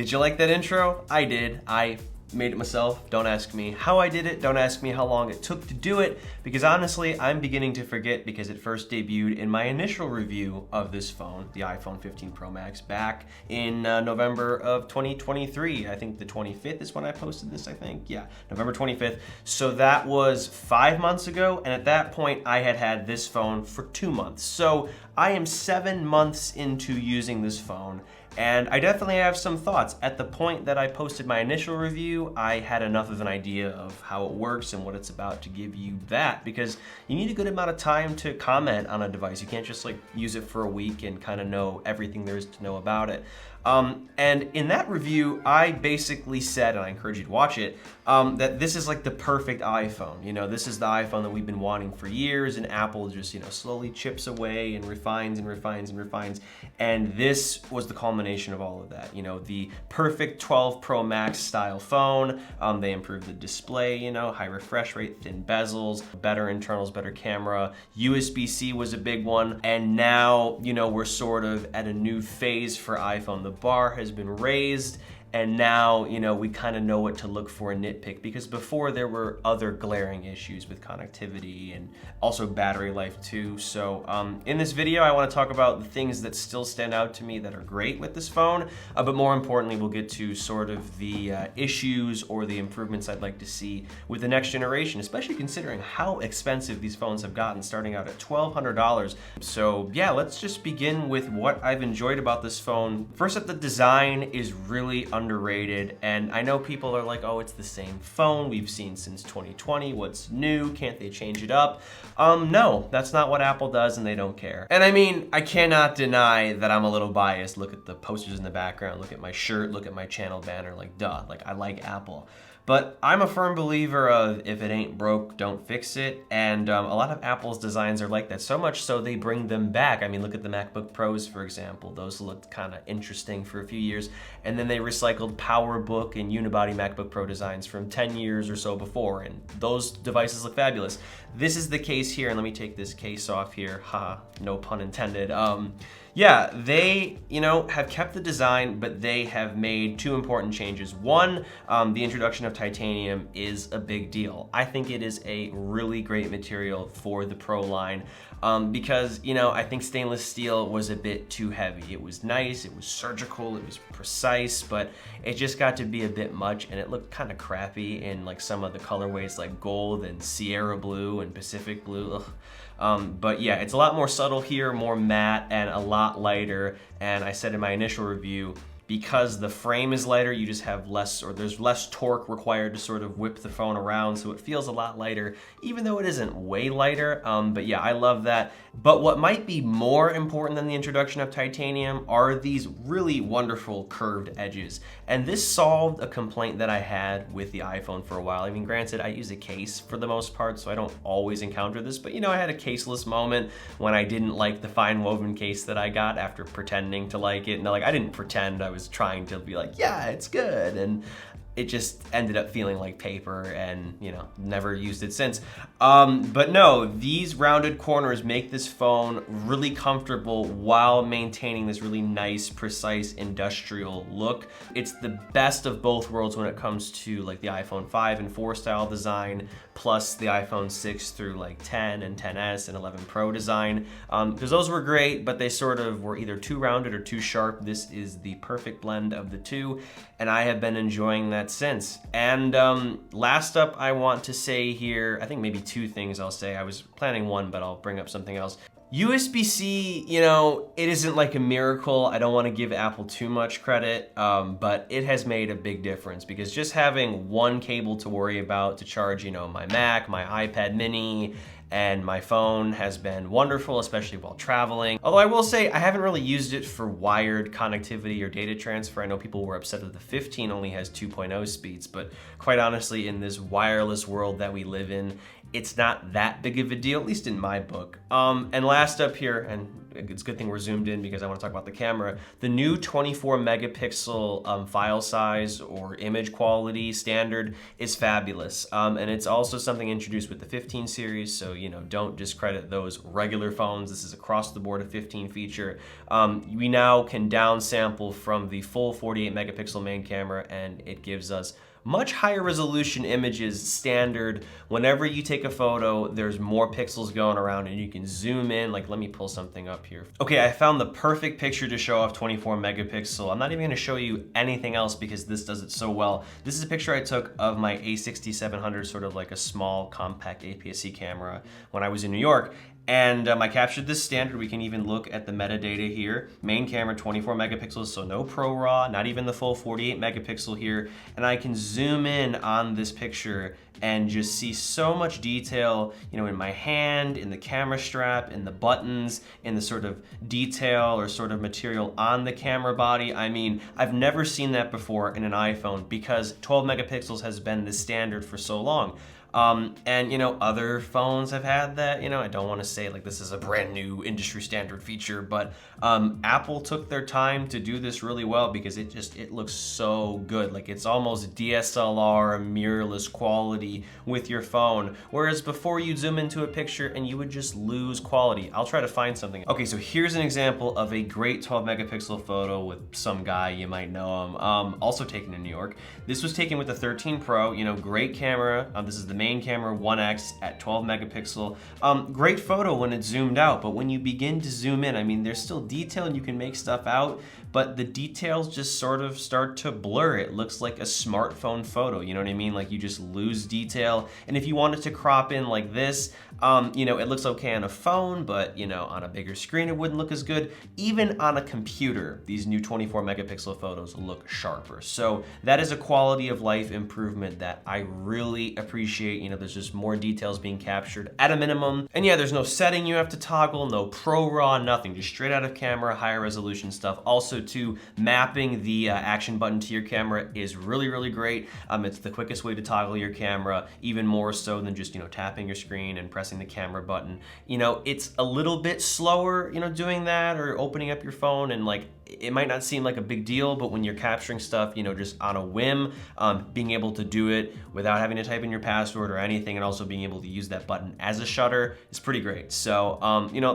Did you like that intro? I did. I made it myself. Don't ask me how I did it. Don't ask me how long it took to do it, because honestly, I'm beginning to forget because it first debuted in my initial review of this phone, the iPhone 15 Pro Max, back in November of 2023. I think the 25th is when I posted this, I think. Yeah, November 25th. So that was 5 months ago, and at that point, I had had this phone for 2 months. So I am 7 months into using this phone, and I definitely have some thoughts. At the point that I posted my initial review, I had enough of an idea of how it works and what it's about to give you that, because you need a good amount of time to comment on a device. You can't just like use it for a week and kind of know everything there is to know about it. And in that review, I basically said, and I encourage you to watch it, that this is like the perfect iPhone. You know, this is the iPhone that we've been wanting for years, and Apple just, you know, slowly chips away and refines and refines and refines. And this was the culmination of all of that. You know, the perfect 12 Pro Max style phone. They improved the display, you know, high refresh rate, thin bezels, better internals, better camera. USB-C was a big one. And now, you know, we're sort of at a new phase for iPhone. The bar has been raised, and now, you know, we kind of know what to look for and nitpick, because before there were other glaring issues with connectivity and also battery life too. So in this video, I want to talk about the things that still stand out to me that are great with this phone, but more importantly, we'll get to sort of the issues or the improvements I'd like to see with the next generation, especially considering how expensive these phones have gotten, starting out at $1,200. So yeah, let's just begin with what I've enjoyed about this phone. First up, the design is really underrated, and I know people are like, oh, it's the same phone we've seen since 2020. What's new? Can't they change it up? No, that's not what Apple does, and they don't care. And I mean, I cannot deny that I'm a little biased. Look at the posters in the background, look at my shirt, look at my channel banner, like duh, like I like Apple. But I'm a firm believer of if it ain't broke, don't fix it. And a lot of Apple's designs are like that, so much so they bring them back. I mean, look at the MacBook Pros, for example. Those looked kind of interesting for a few years. And then they recycled PowerBook and unibody MacBook Pro designs from 10 years or so before. And those devices look fabulous. This is the case here. And let me take this case off here. Ha, no pun intended. Yeah, they, you know, have kept the design, but they have made two important changes. One, the introduction of titanium is a big deal. I think it is a really great material for the Pro line because, you know, I think stainless steel was a bit too heavy. It was nice, it was surgical, it was precise, but it just got to be a bit much, and it looked kind of crappy in like some of the colorways like gold and Sierra blue and Pacific blue. Ugh. But yeah, it's a lot more subtle here, more matte, and a lot lighter. And I said in my initial review, because the frame is lighter, you just have less, or there's less torque required to sort of whip the phone around, so it feels a lot lighter, even though it isn't way lighter. But yeah, I love that. But what might be more important than the introduction of titanium are these really wonderful curved edges. And this solved a complaint that I had with the iPhone for a while. I mean, granted, I use a case for the most part, so I don't always encounter this, but you know, I had a caseless moment when I didn't like the fine woven case that I got after pretending to like it. And like, I didn't pretend, I was trying to be like, yeah, it's good, and it just ended up feeling like paper, and you know, never used it since. But no, these rounded corners make this phone really comfortable while maintaining this really nice, precise, industrial look. It's the best of both worlds when it comes to like the iPhone 5 and 4 style design, plus the iPhone 6 through like 10 and 10s and 11 Pro design, because those were great, but they sort of were either too rounded or too sharp. This is the perfect blend of the two, and I have been enjoying that since. And last up, I want to say here, I think maybe two things I'll say. I was planning one, but I'll bring up something else. USB-C, you know, it isn't like a miracle. I don't want to give Apple too much credit, but it has made a big difference, because just having one cable to worry about to charge, you know, my Mac, my iPad mini, and my phone has been wonderful, especially while traveling. Although I will say I haven't really used it for wired connectivity or data transfer. I know people were upset that the 15 only has 2.0 speeds, but quite honestly, in this wireless world that we live in, it's not that big of a deal, at least in my book. And last up here, and it's a good thing we're zoomed in because I want to talk about the camera, the new 24 megapixel file size or image quality standard is fabulous. And it's also something introduced with the 15 series, so don't discredit those regular phones. This is across the board a 15 feature. We now can downsample from the full 48 megapixel main camera, and it gives us much higher resolution images standard. Whenever you take a photo, there's more pixels going around and you can zoom in. Like, let me pull something up here. Okay, I found the perfect picture to show off 24 megapixel. I'm not even gonna show you anything else because this does it so well. This is a picture I took of my A6700, sort of like a small compact APS-C camera when I was in New York. And I captured this standard. We can even look at the metadata here. Main camera, 24 megapixels, so no Pro RAW, not even the full 48 megapixel here. And I can zoom in on this picture and just see so much detail, in my hand, in the camera strap, in the buttons, in the sort of detail or sort of material on the camera body. I mean, I've never seen that before in an iPhone because 12 megapixels has been the standard for so long. And other phones have had that. I don't want to say like this is a brand new industry standard feature, but Apple took their time to do this really well because it looks so good. Like, it's almost DSLR mirrorless quality with your phone, whereas before you zoom into a picture and you would just lose quality. I'll try to find something. Okay, so here's an example of a great 12 megapixel photo with some guy, you might know him, also taken in New York. This was taken with the 13 Pro, great camera. This is the main camera 1x at 12 megapixel. Great photo when it's zoomed out, but when you begin to zoom in, I mean, there's still detail and you can make stuff out, but the details just sort of start to blur. It looks like a smartphone photo, you know what I mean? Like, you just lose detail. And if you wanted to crop in like this, it looks okay on a phone, but on a bigger screen, it wouldn't look as good. Even on a computer, these new 24 megapixel photos look sharper. So that is a quality of life improvement that I really appreciate. There's just more details being captured at a minimum. And yeah, there's no setting you have to toggle, no Pro RAW, nothing, just straight out of camera, higher resolution stuff. Also too, mapping the action button to your camera is really, really great. It's the quickest way to toggle your camera, even more so than just, tapping your screen and pressing the camera button. It's a little bit slower, doing that or opening up your phone, and like, it might not seem like a big deal, but when you're capturing stuff, just on a whim, being able to do it without having to type in your password or anything, and also being able to use that button as a shutter is pretty great. So,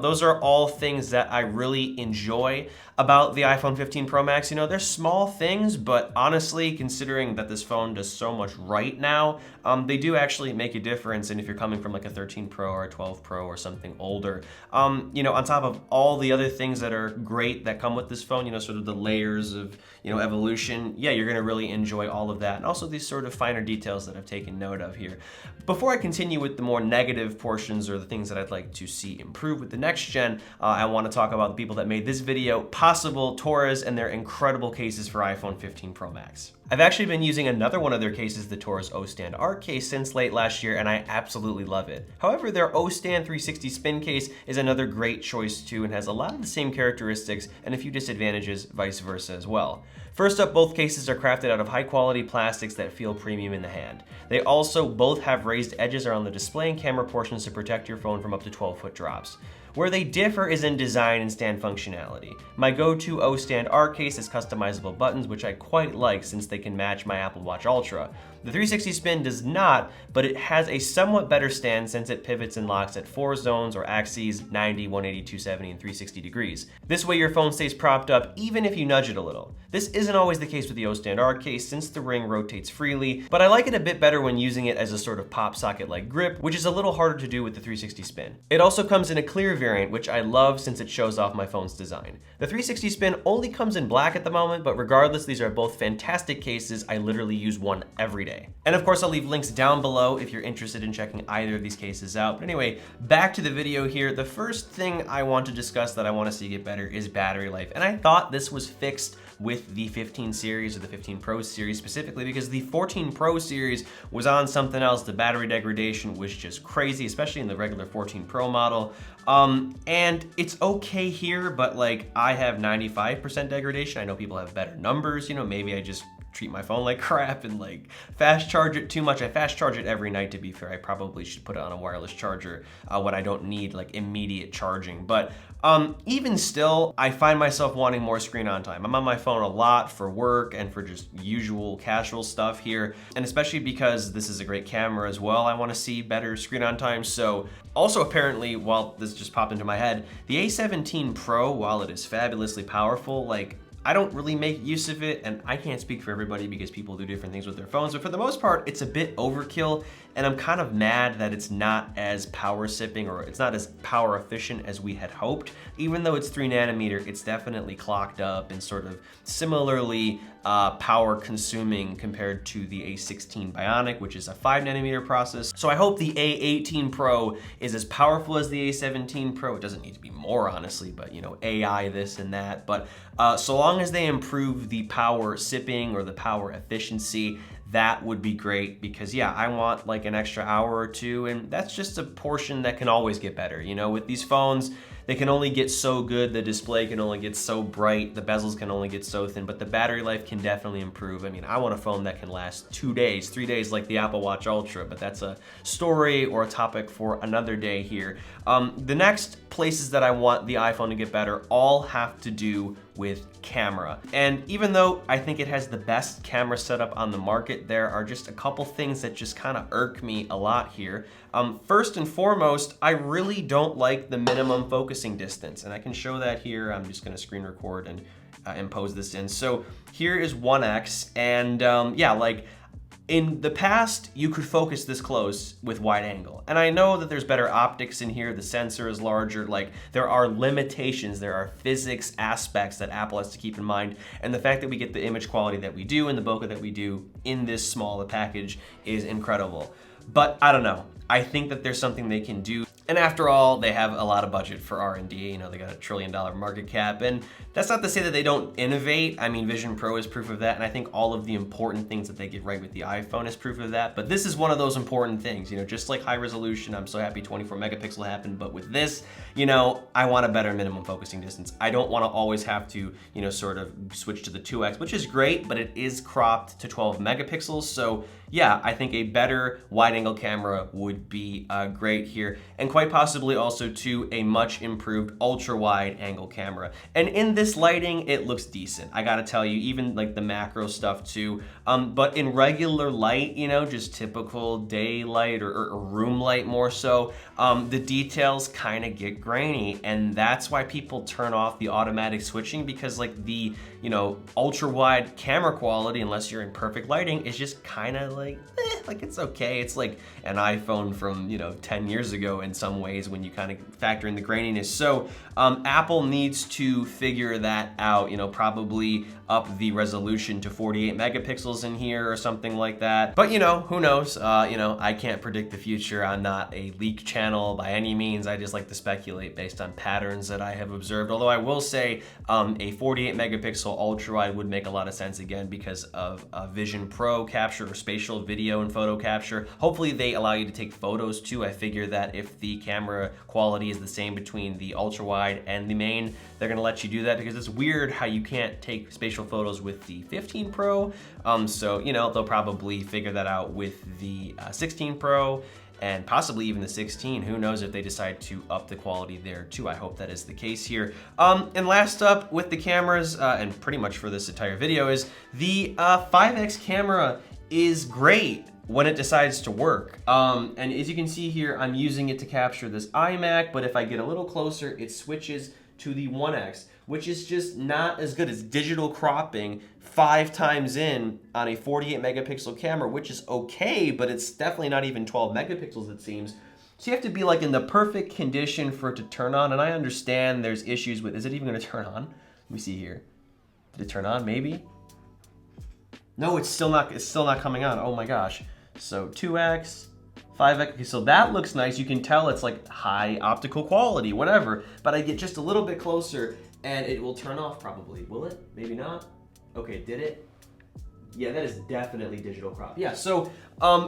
those are all things that I really enjoy about the iPhone 15 Pro Max. They're small things, but honestly, considering that this phone does so much right now, they do actually make a difference. And if you're coming from like a 13 Pro or a 12 Pro or something older, on top of all the other things that are great that come with this phone, sort of the layers of, evolution, yeah, you're gonna really enjoy all of that. And also these sort of finer details that I've taken note of here. Before I continue with the more negative portions or the things that I'd like to see improve with the next gen, I wanna talk about the people that made this video possible, Torres, and their incredible cases for iPhone 15 Pro Max. I've actually been using another one of their cases, the Torres O-Stand Art case, since late last year, and I absolutely love it. However, their O-Stand 360 spin case is another great choice too, and has a lot of the same characteristics and a few disadvantages, vice versa as well. First up, both cases are crafted out of high quality plastics that feel premium in the hand. They also both have raised edges around the display and camera portions to protect your phone from up to 12-foot drops. Where they differ is in design and stand functionality. My go-to O-Stand Art case has customizable buttons, which I quite like since they can match my Apple Watch Ultra. The 360 spin does not, but it has a somewhat better stand since it pivots and locks at 4 zones or axes, 90, 180, 270, and 360 degrees. This way your phone stays propped up even if you nudge it a little. This isn't always the case with the O-Stand Art case since the ring rotates freely, but I like it a bit better when using it as a sort of pop socket-like grip, which is a little harder to do with the 360 spin. It also comes in a clear variant, which I love since it shows off my phone's design. The 360 spin only comes in black at the moment, but regardless, these are both fantastic cases. I literally use one every day. And of course, I'll leave links down below if you're interested in checking either of these cases out. But anyway, back to the video here. The first thing I want to discuss that I want to see get better is battery life. And I thought this was fixed with the 15 series or the 15 Pro series specifically because the 14 Pro series was on something else. The battery degradation was just crazy, especially in the regular 14 Pro model. And it's okay here, but like I have 95% degradation. I know people have better numbers, maybe I just treat my phone like crap and like fast charge it too much. I fast charge it every night, to be fair. I probably should put it on a wireless charger when I don't need like immediate charging. But even still, I find myself wanting more screen on time. I'm on my phone a lot for work and for just usual casual stuff here. And especially because this is a great camera as well, I want to see better screen on time. So also apparently, while this just popped into my head, the A17 Pro, while it is fabulously powerful, like I don't really make use of it, and I can't speak for everybody because people do different things with their phones, but for the most part, it's a bit overkill, and I'm kind of mad that it's not as power sipping, or it's not as power efficient as we had hoped. Even though it's 3 nanometer, it's definitely clocked up and sort of similarly power consuming compared to the A16 Bionic, which is a 5 nanometer process. So I hope the A18 Pro is as powerful as the A17 Pro. It doesn't need to be more, honestly, but you know, AI this and that. But so long as they improve the power sipping or the power efficiency, that would be great, because yeah, I want like an extra hour or two, and that's just a portion that can always get better. You know, with these phones, they can only get so good, the display can only get so bright, the bezels can only get so thin, but the battery life can definitely improve. I mean, I want a phone that can last 2 days, 3 days like the Apple Watch Ultra, but that's a story or a topic for another day here. The next places that I want the iPhone to get better all have to do with camera. And even though I think it has the best camera setup on the market, there are just a couple things that just kind of irk me a lot here. First and foremost, I really don't like the minimum focusing distance, and I can show that here. I'm just gonna screen record and impose this in. So here is 1x, and yeah, like in the past, you could focus this close with wide angle. And I know that there's better optics in here, the sensor is larger, like there are limitations, there are physics aspects that Apple has to keep in mind. And the fact that we get the image quality that we do and the bokeh that we do in this small a package is incredible. But I don't know, I think that there's something they can do. And after all, they have a lot of budget for R&D. You know, they got $1 trillion market cap, and that's not to say that they don't innovate. I mean, Vision Pro is proof of that, and I think all of the important things that they get right with the iPhone is proof of that. But this is one of those important things, you know, just like high resolution. I'm so happy 24 megapixel happened, but with this, you know, I want a better minimum focusing distance. I don't want to always have to, you know, sort of switch to the 2x, which is great, but it is cropped to 12 megapixels. So yeah, I think a better wide angle camera would be great here, and quite possibly also to a much improved ultra wide angle camera. And in this lighting, it looks decent. I gotta tell you, even like the macro stuff too. But in regular light, you know, just typical daylight or room light more so, the details kind of get grainy, and that's why people turn off the automatic switching, because like the, you know, ultra wide camera quality, unless you're in perfect lighting, is just kind of like it's okay. It's like an iPhone from, you know, 10 years ago in some ways when you kind of factor in the graininess. So Apple needs to figure that out, you know, probably up the resolution to 48 megapixels in here or something like that. But you know, who knows? You know, I can't predict the future. I'm not a leak channel by any means. I just like to speculate based on patterns that I have observed. Although I will say a 48 megapixel ultra wide would make a lot of sense, again, because of Vision Pro capture or spatial video and photo capture. Hopefully they allow you to take photos too. I figure that if the camera quality is the same between the ultra wide and the main, they're gonna let you do that, because it's weird how you can't take spatial photos with the 15 Pro. So, you know, they'll probably figure that out with the 16 Pro and possibly even the 16. Who knows if they decide to up the quality there too. I hope that is the case here. And last up with the cameras, and pretty much for this entire video, is the 5X camera is great when it decides to work. And as you can see here, I'm using it to capture this iMac, but if I get a little closer, it switches to the 1X, which is just not as good as digital cropping 5 times in on a 48 megapixel camera, which is okay, but it's definitely not even 12 megapixels, it seems. So you have to be like in the perfect condition for it to turn on, and I understand there's issues with, is it even gonna turn on? Let me see here. Did it turn on, maybe? No, it's still not coming on, oh my gosh. So 2X, 5X, okay, so that looks nice. You can tell it's like high optical quality, whatever, but I get just a little bit closer and it will turn off probably. Will it? Maybe not. Okay, did it? Yeah, that is definitely digital crop. Yeah, so,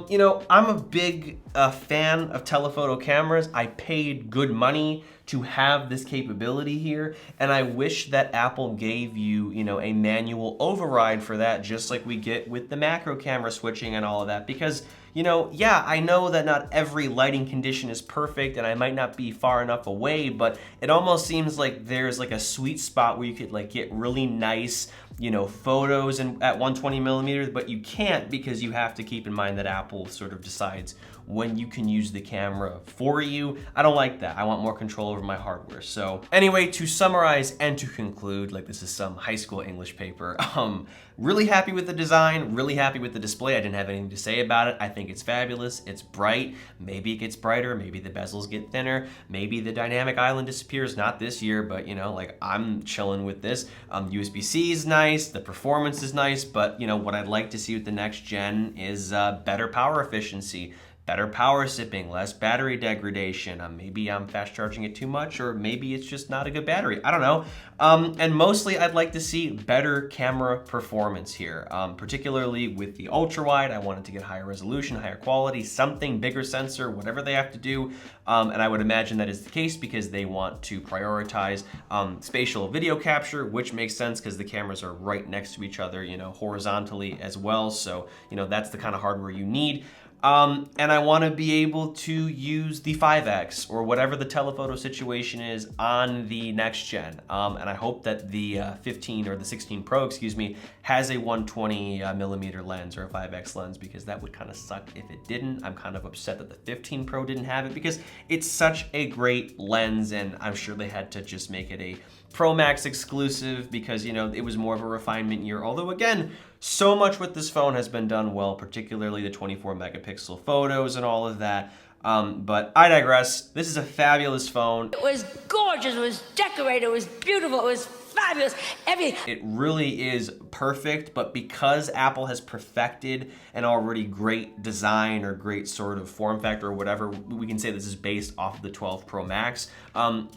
you know, I'm a big fan of telephoto cameras. I paid good money to have this capability here, and I wish that Apple gave you, you know, a manual override for that, just like we get with the macro camera switching and all of that, because, you know, yeah, I know that not every lighting condition is perfect and I might not be far enough away, but it almost seems like there's like a sweet spot where you could like get really nice, you know, photos and at 120 millimeters, but you can't because you have to keep in mind that Apple sort of decides when you can use the camera for you. I don't like that. I want more control over my hardware. So anyway, to summarize and to conclude, like this is some high school English paper, really happy with the design, really happy with the display. I didn't have anything to say about it. I think it's fabulous. It's bright. Maybe it gets brighter. Maybe the bezels get thinner. Maybe the dynamic island disappears. Not this year, but you know, like I'm chilling with this. USB-C is nice. The performance is nice, but you know, what I'd like to see with the next gen is better power efficiency, better power sipping, less battery degradation. Maybe I'm fast charging it too much, or maybe it's just not a good battery. I don't know. And mostly I'd like to see better camera performance here, particularly with the ultra wide. I wanted to get higher resolution, higher quality, something bigger sensor, whatever they have to do. And I would imagine that is the case because they want to prioritize spatial video capture, which makes sense because the cameras are right next to each other, you know, horizontally as well. So, you know, that's the kind of hardware you need. And I want to be able to use the 5X or whatever the telephoto situation is on the next gen. And I hope that the 15 or the 16 Pro, excuse me, has a 120 millimeter lens or a 5X lens, because that would kind of suck if it didn't. I'm kind of upset that the 15 Pro didn't have it because it's such a great lens, and I'm sure they had to just make it a Pro Max exclusive because, you know, it was more of a refinement year. Although again, so much with this phone has been done well, particularly the 24 megapixel photos and all of that. But I digress. This is a fabulous phone. It was gorgeous, it was decorated, it was beautiful, it was fabulous, everything. It really is perfect, but because Apple has perfected an already great design or great sort of form factor or whatever, we can say this is based off of the 12 Pro Max,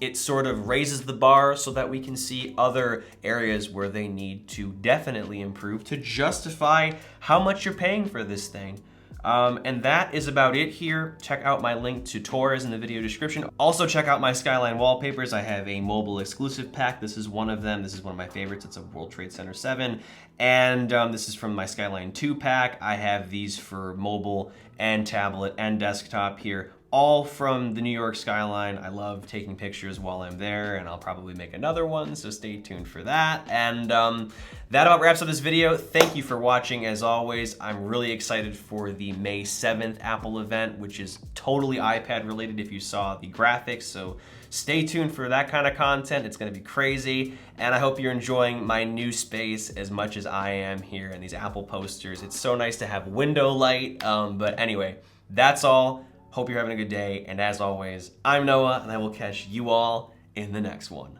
it sort of raises the bar so that we can see other areas where they need to definitely improve to justify how much you're paying for this thing. And that is about it here. Check out my link to Torres in the video description. Also check out my Skyline wallpapers. I have a mobile exclusive pack. This is one of them. This is one of my favorites. It's a World Trade Center 7. And this is from my Skyline II pack. I have these for mobile and tablet and desktop here, all from the New York skyline. I love taking pictures while I'm there, and I'll probably make another one, so stay tuned for that. And that about wraps up this video. Thank you for watching. As always, I'm really excited for the May 7th Apple event, which is totally iPad related if you saw the graphics, so stay tuned for that kind of content. It's gonna be crazy, and I hope you're enjoying my new space as much as I am here and these Apple posters. It's so nice to have window light, but anyway, that's all. Hope you're having a good day, and as always, I'm Noah, and I will catch you all in the next one.